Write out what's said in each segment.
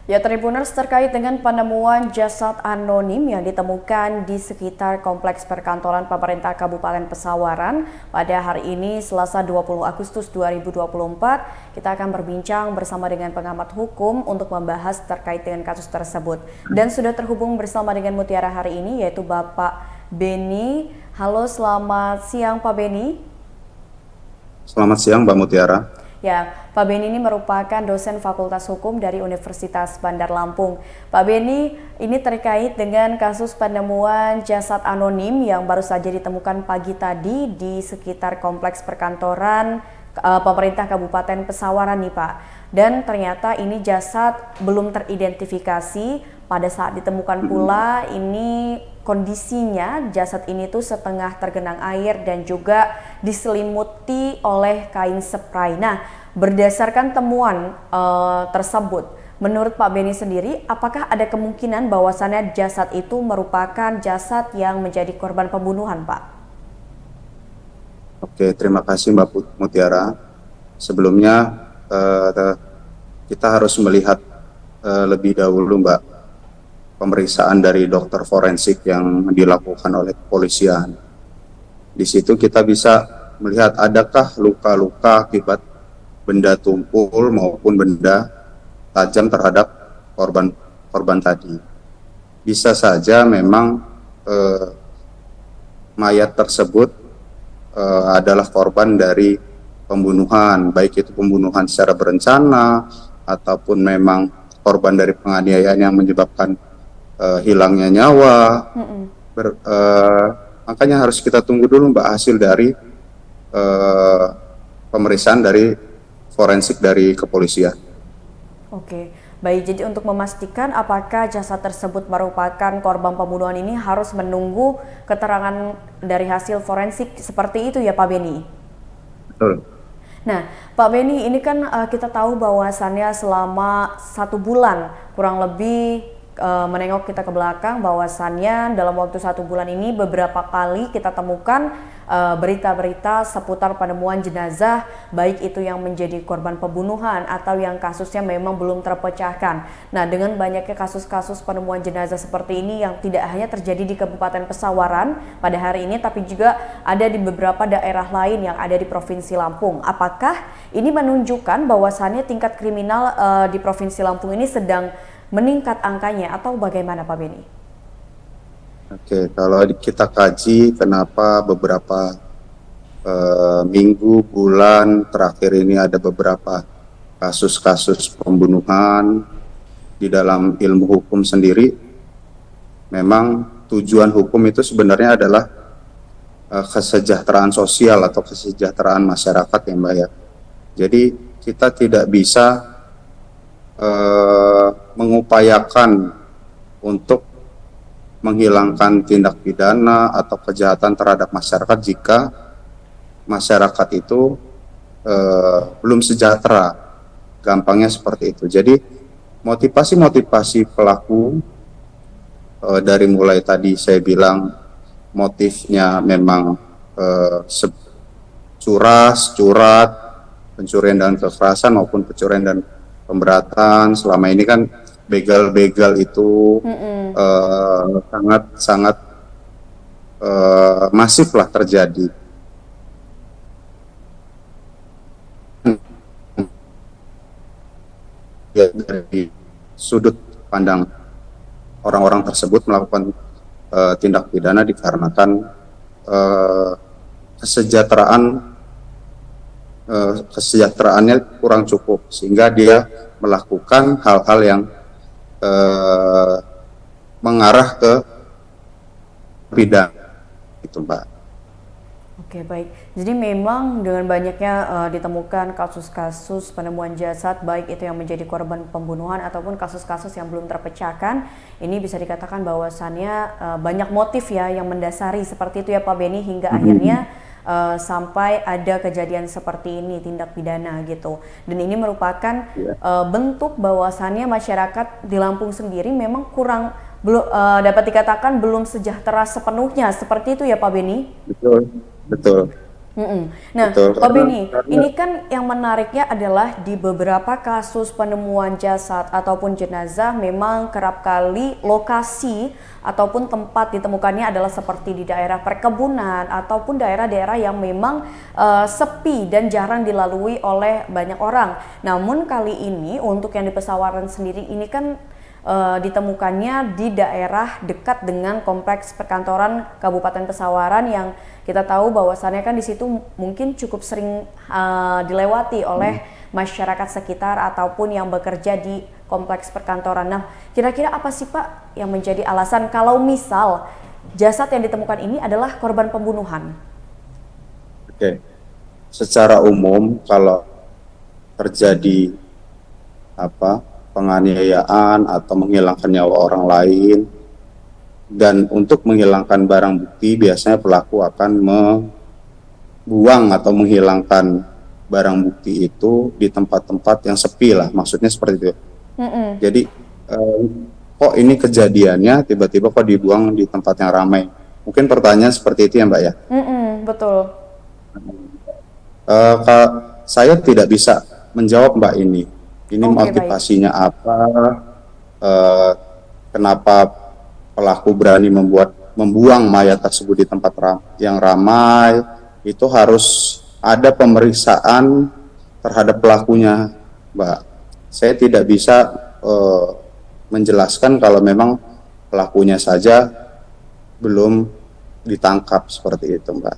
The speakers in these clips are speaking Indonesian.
Ya, Tribuners, terkait dengan penemuan jasad anonim yang ditemukan di sekitar kompleks perkantoran pemerintah Kabupaten Pesawaran pada hari ini Selasa 20 Agustus 2024, kita akan berbincang bersama dengan pengamat hukum untuk membahas terkait dengan kasus tersebut. Dan sudah terhubung bersama dengan Mutiara hari ini yaitu Bapak Beni. Halo, selamat siang Pak Beni. Selamat siang, Mbak Mutiara. Ya, Pak Beni ini merupakan dosen Fakultas Hukum dari Universitas Bandar Lampung. Pak Beni, ini terkait dengan kasus penemuan jasad anonim yang baru saja ditemukan pagi tadi di sekitar kompleks perkantoran pemerintah Kabupaten Pesawaran nih Pak. Dan ternyata ini jasad belum teridentifikasi. Pada saat ditemukan pula ini kondisinya jasad ini tuh setengah tergenang air dan juga diselimuti oleh kain spray. Nah, berdasarkan temuan tersebut, menurut Pak Beni sendiri, apakah ada kemungkinan bahwasannya jasad itu merupakan jasad yang menjadi korban pembunuhan, Pak? Oke, terima kasih Mbak Mutiara. Sebelumnya kita harus melihat lebih dahulu Mbak pemeriksaan dari dokter forensik yang dilakukan oleh kepolisian. Di situ kita bisa melihat adakah luka-luka akibat benda tumpul maupun benda tajam terhadap korban tadi. Bisa saja memang mayat tersebut adalah korban dari pembunuhan, baik itu pembunuhan secara berencana ataupun memang korban dari penganiayaan yang menyebabkan hilangnya nyawa. Makanya harus kita tunggu dulu Mbak hasil dari pemeriksaan dari forensik dari kepolisian. Oke, baik. Jadi untuk memastikan apakah jasad tersebut merupakan korban pembunuhan ini harus menunggu keterangan dari hasil forensik seperti itu ya Pak Beni? Betul. Nah, Pak Beni, ini kan kita tahu bahwasannya selama 1 bulan kurang lebih menengok kita ke belakang bahwasannya dalam waktu 1 bulan ini beberapa kali kita temukan berita-berita seputar penemuan jenazah, baik itu yang menjadi korban pembunuhan atau yang kasusnya memang belum terpecahkan. Nah, dengan banyaknya kasus-kasus penemuan jenazah seperti ini yang tidak hanya terjadi di Kabupaten Pesawaran pada hari ini, tapi juga ada di beberapa daerah lain yang ada di Provinsi Lampung. Apakah ini menunjukkan bahwasannya tingkat kriminal di Provinsi Lampung ini sedang meningkat angkanya atau bagaimana Pak Beni? Oke, kalau kita kaji kenapa beberapa minggu, bulan terakhir ini ada beberapa kasus-kasus pembunuhan di dalam ilmu hukum sendiri, memang tujuan hukum itu sebenarnya adalah kesejahteraan sosial atau kesejahteraan masyarakat ya Mbak ya. Jadi kita tidak bisa mengupayakan untuk menghilangkan tindak pidana atau kejahatan terhadap masyarakat jika masyarakat itu belum sejahtera, gampangnya seperti itu. Jadi motivasi pelaku dari mulai tadi saya bilang motifnya memang curat, pencurian dan kekerasan maupun pencurian dan pemberatan. Selama ini kan begal-begal itu sangat masif lah terjadi. Ya, dari sudut pandang orang-orang tersebut melakukan tindak pidana dikarenakan kesejahteraannya kurang cukup sehingga dia melakukan hal-hal yang mengarah ke pidana itu Mbak. Oke, baik. Jadi memang dengan banyaknya ditemukan kasus-kasus penemuan jasad, baik itu yang menjadi korban pembunuhan ataupun kasus-kasus yang belum terpecahkan, ini bisa dikatakan bahwasannya banyak motif ya yang mendasari seperti itu ya Pak Beni hingga akhirnya sampai ada kejadian seperti ini, tindak pidana gitu. Dan ini merupakan bentuk bahwasannya masyarakat di Lampung sendiri memang kurang belum dapat dikatakan belum sejahtera sepenuhnya seperti itu ya Pak Beni. Betul, betul. Nah, Betul, Pak karena, Beni, ini kan yang menariknya adalah di beberapa kasus penemuan jasad ataupun jenazah memang kerap kali lokasi ataupun tempat ditemukannya adalah seperti di daerah perkebunan ataupun daerah-daerah yang memang sepi dan jarang dilalui oleh banyak orang. Namun kali ini untuk yang di Pesawaran sendiri ini kan ditemukannya di daerah dekat dengan kompleks perkantoran Kabupaten Pesawaran yang kita tahu bahwasannya kan di situ mungkin cukup sering dilewati oleh masyarakat sekitar ataupun yang bekerja di kompleks perkantoran. Nah, kira-kira apa sih Pak yang menjadi alasan kalau misal jasad yang ditemukan ini adalah korban pembunuhan? oke, secara umum kalau terjadi apa penganiayaan atau menghilangkan nyawa orang lain, dan untuk menghilangkan barang bukti biasanya pelaku akan membuang atau menghilangkan barang bukti itu di tempat-tempat yang sepi lah, maksudnya seperti itu. Jadi kok ini kejadiannya tiba-tiba kok dibuang di tempat yang ramai, mungkin pertanyaan seperti itu ya Mbak ya. Betul. Saya tidak bisa menjawab Mbak ini Oke, baik. motivasinya apa, eh, kenapa pelaku berani membuang mayat tersebut di tempat yang ramai. Itu harus ada pemeriksaan terhadap pelakunya, Mbak. Saya tidak bisa eh, menjelaskan kalau memang pelakunya saja belum ditangkap seperti itu, Mbak.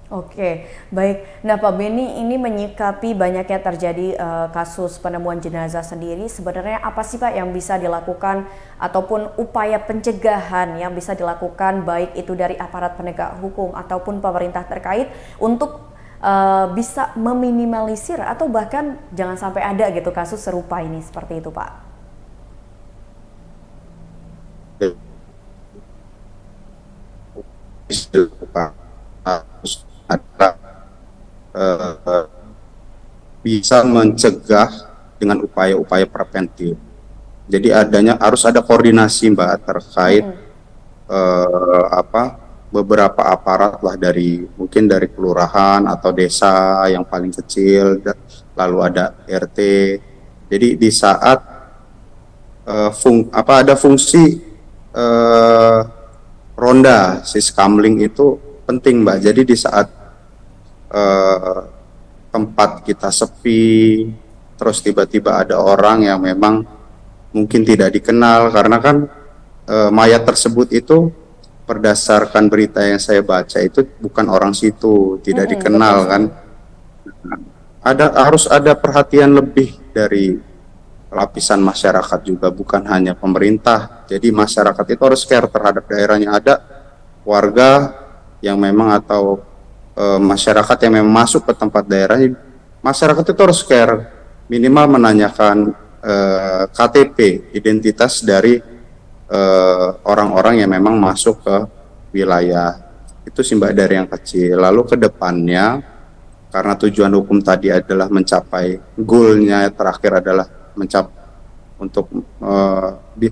Oke, baik. Nah, Pak Beni ini menyikapi banyaknya terjadi kasus penemuan jenazah sendiri. Sebenarnya apa sih Pak yang bisa dilakukan ataupun upaya pencegahan yang bisa dilakukan baik itu dari aparat penegak hukum ataupun pemerintah terkait untuk bisa meminimalisir atau bahkan jangan sampai ada gitu kasus serupa ini seperti itu Pak? Ada eh, bisa mencegah dengan upaya-upaya preventif. Jadi harus ada koordinasi Mbak terkait beberapa aparat lah, dari mungkin dari kelurahan atau desa yang paling kecil, lalu ada RT. Jadi di saat ada fungsi eh, ronda siskamling itu penting Mbak. Jadi di saat eh, tempat kita sepi, terus tiba-tiba ada orang yang memang mungkin tidak dikenal, karena kan mayat tersebut itu berdasarkan berita yang saya baca itu bukan orang situ, tidak dikenal Betul kan. sekali. Harus ada perhatian lebih dari lapisan masyarakat juga, bukan hanya pemerintah. Jadi masyarakat itu harus care terhadap daerahnya. Ada warga yang memang atau masyarakat yang memang masuk ke tempat daerahnya, masyarakat itu harus care, minimal menanyakan KTP, identitas dari orang-orang yang memang masuk ke wilayah itu sih Mbak, dari yang kecil. Lalu ke depannya, karena tujuan hukum tadi adalah mencapai goalnya terakhir adalah untuk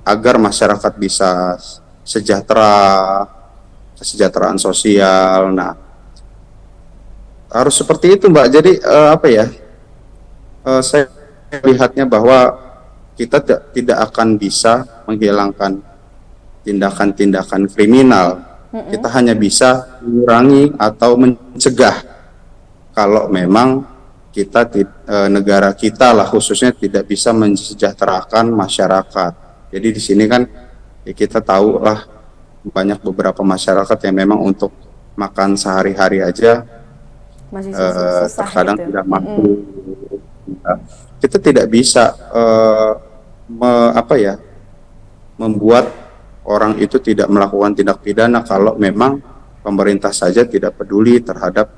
agar masyarakat bisa sejahtera, kesejahteraan sosial. Nah, harus seperti itu Mbak. Jadi saya lihatnya bahwa kita tidak akan bisa menghilangkan tindakan-tindakan kriminal. Kita hanya bisa mengurangi atau mencegah kalau memang negara kita lah khususnya tidak bisa mensejahterakan masyarakat. Jadi di sini kan ya kita tahu lah, banyak beberapa masyarakat yang memang untuk makan sehari-hari aja Masih susah terkadang gitu. tidak mampu. Kita tidak bisa membuat orang itu tidak melakukan tindak pidana kalau memang pemerintah saja tidak peduli terhadap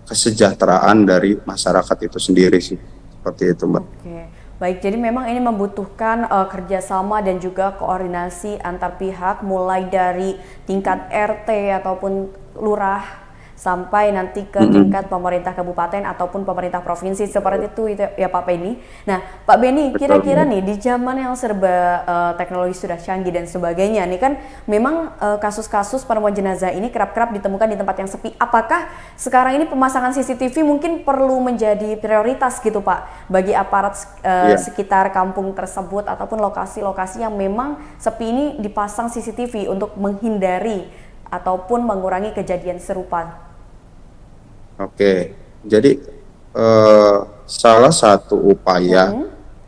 kesejahteraan dari masyarakat itu sendiri sih, seperti itu Mbak. Oke, baik. Jadi memang ini membutuhkan kerjasama dan juga koordinasi antar pihak, mulai dari tingkat RT ataupun lurah sampai nanti ke tingkat pemerintah kabupaten ataupun pemerintah provinsi seperti itu ya Pak Beni. Nah, Pak Beni, kira-kira nih di zaman yang serba teknologi sudah canggih dan sebagainya, nih kan memang kasus-kasus penemuan jenazah ini kerap-kerap ditemukan di tempat yang sepi. Apakah sekarang ini pemasangan CCTV mungkin perlu menjadi prioritas gitu Pak bagi aparat sekitar kampung tersebut ataupun lokasi-lokasi yang memang sepi ini dipasang CCTV untuk menghindari ataupun mengurangi kejadian serupa? Oke, jadi salah satu upaya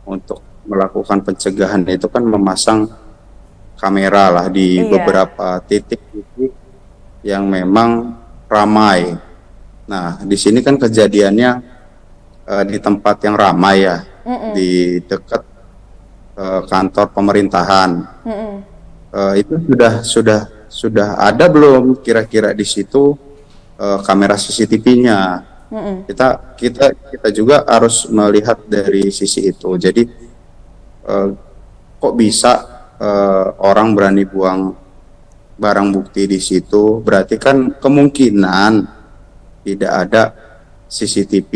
untuk melakukan pencegahan itu kan memasang kamera lah di beberapa titik-titik yang memang ramai. Nah, di sini kan kejadiannya di tempat yang ramai ya, di dekat kantor pemerintahan. Itu sudah ada belum kira-kira di situ kamera CCTV-nya? Kita juga harus melihat dari sisi itu. Jadi kok bisa orang berani buang barang bukti di situ? Berarti kan kemungkinan tidak ada CCTV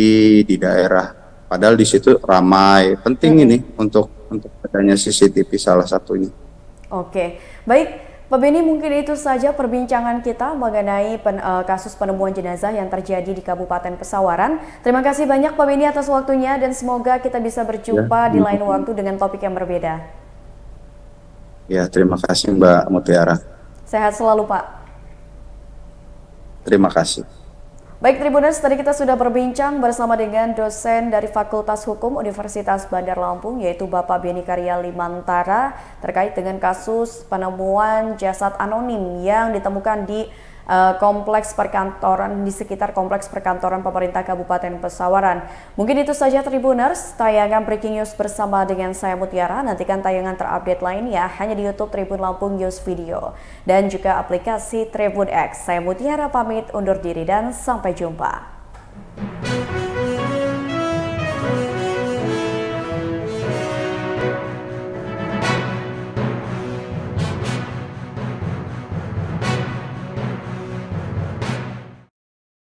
di daerah. Padahal di situ ramai. Penting ini untuk adanya CCTV salah satunya. Oke, baik. Pak Beni, mungkin itu saja perbincangan kita mengenai kasus penemuan jenazah yang terjadi di Kabupaten Pesawaran. Terima kasih banyak Pak Beni atas waktunya dan semoga kita bisa berjumpa di lain waktu dengan topik yang berbeda. Ya, terima kasih Mbak Mutiara. Sehat selalu Pak. Terima kasih. Baik Tribuners, tadi kita sudah berbincang bersama dengan dosen dari Fakultas Hukum Universitas Bandar Lampung yaitu Bapak Beni Karya Limantara terkait dengan kasus penemuan jasad anonim yang ditemukan di kompleks perkantoran di sekitar kompleks perkantoran pemerintah Kabupaten Pesawaran. Mungkin itu saja Tribuners, tayangan Breaking News bersama dengan saya Mutiara. Nantikan tayangan terupdate lainnya hanya di YouTube Tribun Lampung News Video dan juga aplikasi Tribun X. Saya Mutiara pamit undur diri dan sampai jumpa.